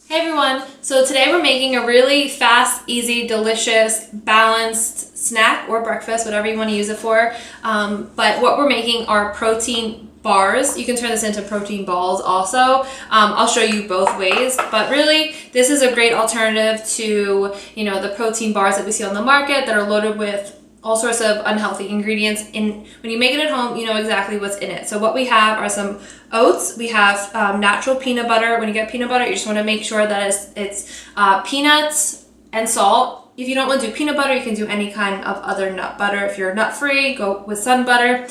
Hey everyone, so today we're making a really fast, easy, delicious, balanced snack or breakfast, whatever you want to use it for. But what we're making are protein bars. You can turn this into protein balls also. I'll show you both ways, but really this is a great alternative to, the protein bars that we see on the market that are loaded with all sorts of unhealthy ingredients. When you make it at home, you know exactly what's in it. So what we have are some oats. We have natural peanut butter. When you get peanut butter, you just want to make sure that it's peanuts and salt. If you don't want to do peanut butter, you can do any kind of other nut butter. If you're nut free, go with sun butter.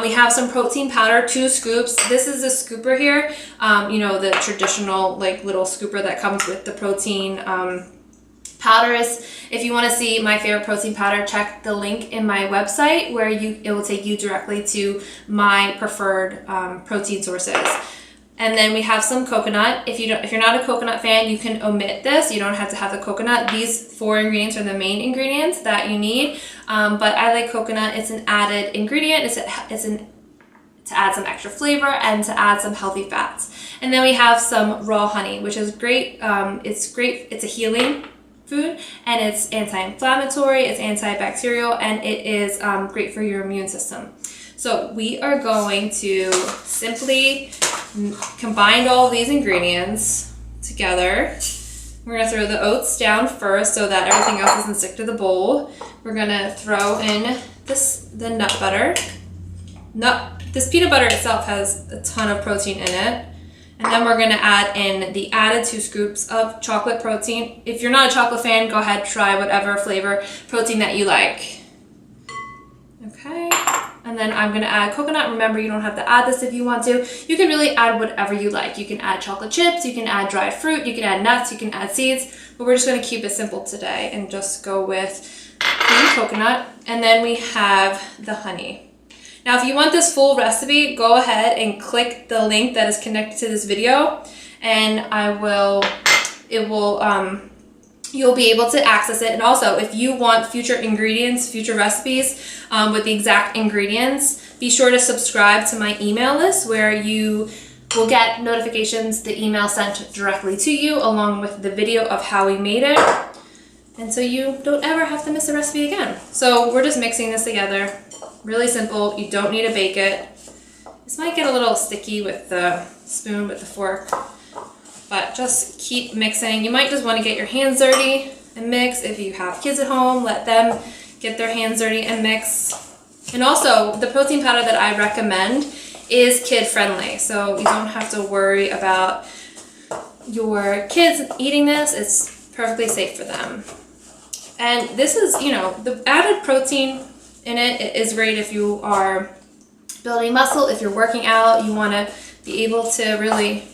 We have some protein powder, 2 scoops. This is a scooper here. The traditional little scooper that comes with the protein powders. If you want to see my favorite protein powder, check the link in my website where it will take you directly to my preferred protein sources. And then we have some coconut. If you're not a coconut fan, you can omit this. You don't have to have the coconut. These 4 ingredients are the main ingredients that you need. But I like coconut. It's an added ingredient. To add some extra flavor and to add some healthy fats. And then we have some raw honey, which is great. It's great. It's a healing food, and it's anti-inflammatory, it's antibacterial, and it is great for your immune system. So we are going to simply combine all these ingredients together. We're going to throw the oats down first so that everything else doesn't stick to the bowl. We're going to throw in the nut butter. This peanut butter itself has a ton of protein in it. And then we're going to add in the added 2 scoops of chocolate protein. If you're not a chocolate fan, go ahead, try whatever flavor protein that you like. Okay. And then I'm going to add coconut. Remember, you don't have to add this if you want to. You can really add whatever you like. You can add chocolate chips, you can add dried fruit, you can add nuts, you can add seeds. But we're just going to keep it simple today and just go with cream coconut. And then we have the honey. Now, if you want this full recipe, go ahead and click the link that is connected to this video, and you'll be able to access it. And also, if you want future ingredients, future recipes with the exact ingredients, be sure to subscribe to my email list where you will get notifications, the email sent directly to you along with the video of how we made it. And so you don't ever have to miss a recipe again. So we're just mixing this together. Really simple. You don't need to bake it. This might get a little sticky with the spoon, with the fork, but just keep mixing. You might just want to get your hands dirty and mix. If you have kids at home, let them get their hands dirty and mix. And also, the protein powder that I recommend is kid friendly, so you don't have to worry about your kids eating this. It's perfectly safe for them. And this is, the added protein in it is great if you are building muscle, if you're working out, you want to be able to really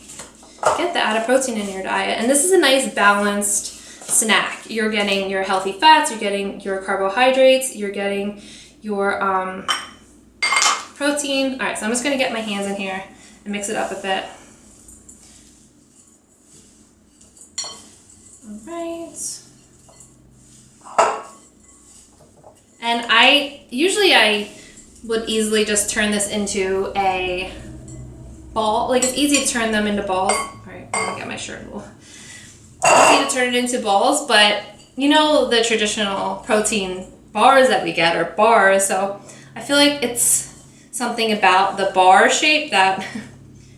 get the added protein in your diet. And this is a nice balanced snack. You're getting your healthy fats, you're getting your carbohydrates, you're getting your protein. All right, so I'm just going to get my hands in here and mix it up a bit. All right. And I would easily just turn this into a ball. It's easy to turn them into balls. All right, I'm gonna get my shirt. Easy to turn it into balls, but the traditional protein bars that we get are bars. So I feel like it's something about the bar shape that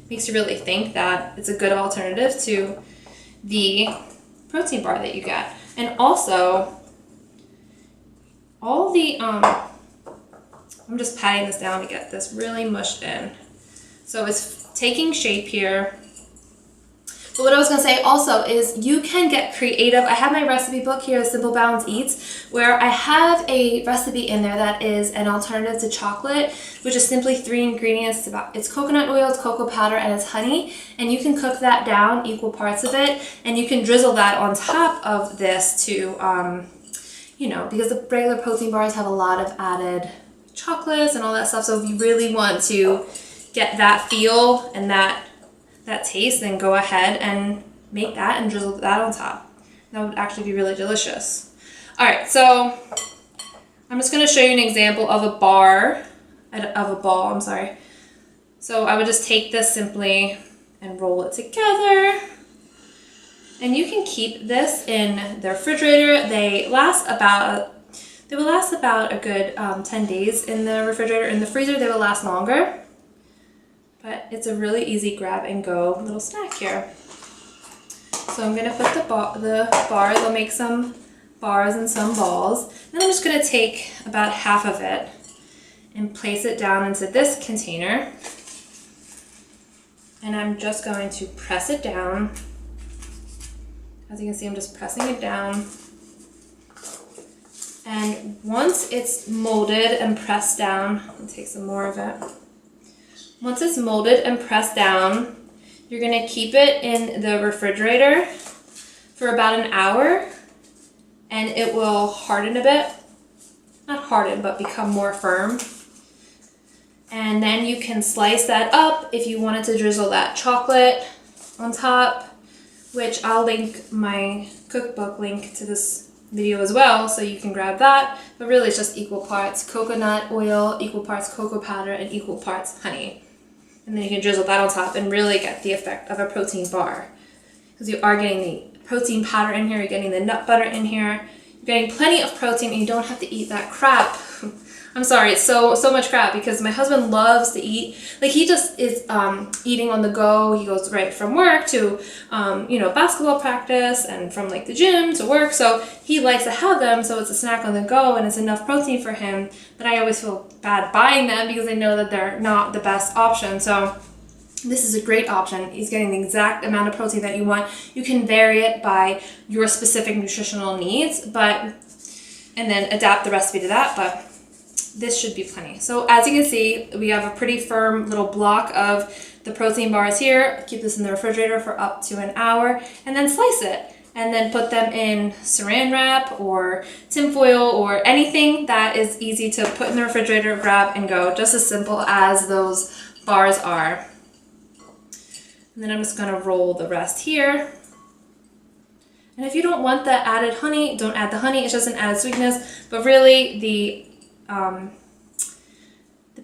makes you really think that it's a good alternative to the protein bar that you get. And also, all the, I'm just patting this down to get this really mushed in. So it's taking shape here. But what I was going to say also is you can get creative. I have my recipe book here, Simple Balance Eats, where I have a recipe in there that is an alternative to chocolate, which is simply 3 ingredients. It's coconut oil, it's cocoa powder, and it's honey. And you can cook that down, equal parts of it, and you can drizzle that on top of this to, because the regular protein bars have a lot of added chocolates and all that stuff. So if you really want to get that feel and that taste, then go ahead and make that and drizzle that on top. That would actually be really delicious. All right, so I'm just going to show you an example of a ball, I'm sorry. So I would just take this simply and roll it together. And you can keep this in the refrigerator. They will last about a good 10 days in the refrigerator. In the freezer, they will last longer. But it's a really easy grab and go little snack here. So I'm gonna put the bars, I'll make some bars and some balls. Then I'm just gonna take about half of it and place it down into this container. And I'm just going to press it down. As you can see, I'm just pressing it down. And once it's molded and pressed down, I'll take some more of it. Once it's molded and pressed down, you're gonna keep it in the refrigerator for about an hour, and it will harden a bit. Not harden, but become more firm. And then you can slice that up if you wanted to drizzle that chocolate on top, which I'll link my cookbook link to this video as well, so you can grab that. But really it's just equal parts coconut oil, equal parts cocoa powder, and equal parts honey. And then you can drizzle that on top and really get the effect of a protein bar. Because you are getting the protein powder in here, you're getting the nut butter in here, you're getting plenty of protein, and you don't have to eat that crap. I'm sorry, it's so much crap, because my husband loves to eat. Like, he just is eating on the go. He goes right from work to, basketball practice, and from like the gym to work. So he likes to have them, so it's a snack on the go, and it's enough protein for him. But I always feel bad buying them because I know that they're not the best option. So this is a great option. He's getting the exact amount of protein that you want. You can vary it by your specific nutritional needs, and then adapt the recipe to that. But this should be plenty. So as you can see, we have a pretty firm little block of the protein bars here. Keep this in the refrigerator for up to an hour, and then slice it. And then put them in saran wrap or tinfoil or anything that is easy to put in the refrigerator, grab and go. Just as simple as those bars are. And then I'm just gonna roll the rest here. And if you don't want the added honey, don't add the honey. It's just an added sweetness. But really, the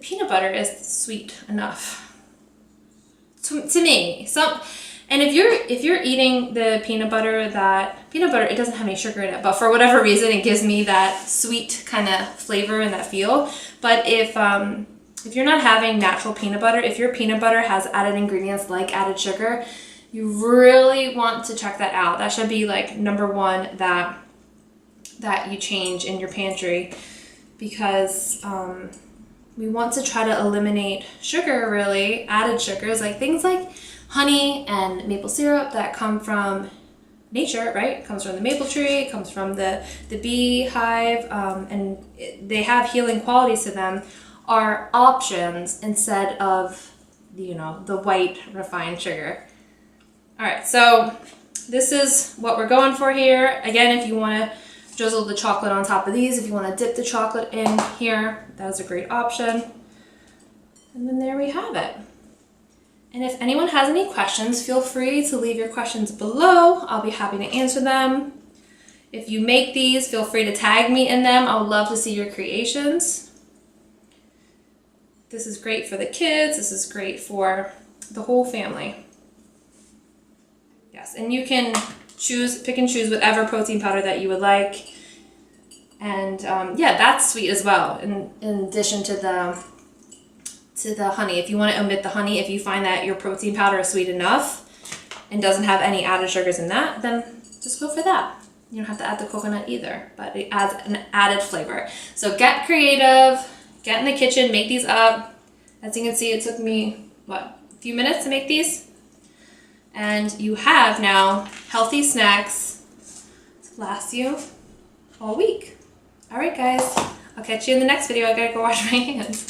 peanut butter is sweet enough to me. And if you're eating the peanut butter, it doesn't have any sugar in it, but for whatever reason, it gives me that sweet kind of flavor and that feel. But if you're not having natural peanut butter, if your peanut butter has added ingredients like added sugar, you really want to check that out. That should be like number one that you change in your pantry, because we want to try to eliminate sugar, really, added sugars, like things like honey and maple syrup that come from nature, right? It comes from the maple tree, it comes from the beehive, and they have healing qualities to them, are options instead of, the white refined sugar. All right, so this is what we're going for here. Again, if you want to drizzle the chocolate on top of these, if you want to dip the chocolate in here, that is a great option. And then there we have it. And if anyone has any questions, feel free to leave your questions below. I'll be happy to answer them. If you make these, feel free to tag me in them. I would love to see your creations. This is great for the kids. This is great for the whole family. Yes, and you can pick and choose whatever protein powder that you would like. And yeah, that's sweet as well, in addition to the honey. If you want to omit the honey, if you find that your protein powder is sweet enough and doesn't have any added sugars in that, then just go for that. You don't have to add the coconut either, but it adds an added flavor. So get creative, get in the kitchen, make these up. As you can see, it took me, a few minutes to make these? And you have now healthy snacks to last you all week. All right, guys, I'll catch you in the next video. I gotta go wash my hands.